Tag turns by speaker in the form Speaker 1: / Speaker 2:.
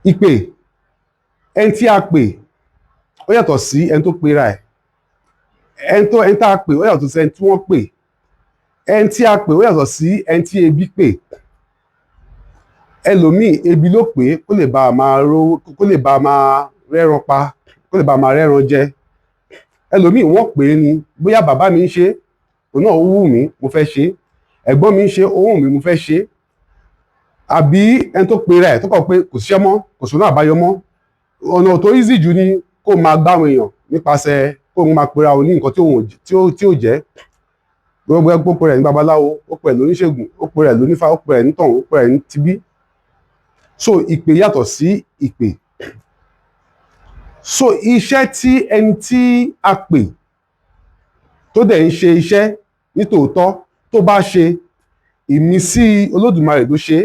Speaker 1: ìpè, ẹni tí a pè ó yàtọ̀ sí ẹni tó pera ẹ̀, ẹni tá a pè ó yàtọ̀ sí ẹni tí wọ́n pè, ẹni tí a pè ó yàtọ̀ sí ẹni tí ebi pè. Ẹlòmíì ebi ló pè kó lè bá a máa rówó, kó lè bá a máa rẹ́ran pa, kó lè bá a máa rẹ́ran jẹ. Ẹlòmíì wọ́n pè é ni, bóyá bàbá mi ń ṣe òun náà ó wù mí mo fẹ́ ṣe, ẹ̀gbọ́n mi ń ṣe ó wù mí mo fẹ́ ṣe, àbí ẹni tó pera ẹ̀ tó kọ̀ pé kò síṣẹ́ mọ́, kò sọ́nà àbáyọ mọ́, ọ̀nà tó easy jù ni kó máa gbáwọn èèyàn nípasẹ̀ kó máa pera òun ní nǹkan tí ò jẹ́. Gbogbo ẹgbẹ́ ó pera ẹ̀ ní babaláwo, ó pera ẹ̀ lóníṣègùn, ó pera ẹ̀ lónífá, ó pera ẹ̀ ní tọ̀hún, ó pera ẹ̀ ní tibí. So ìpè yàtọ̀ sí ìpè. So iṣẹ́ tí ẹni tí a pè tó dẹ̀ ń ṣe iṣẹ́ nítòótọ́ tó bá ṣe, ìmísí Olódùmarè ló ṣe,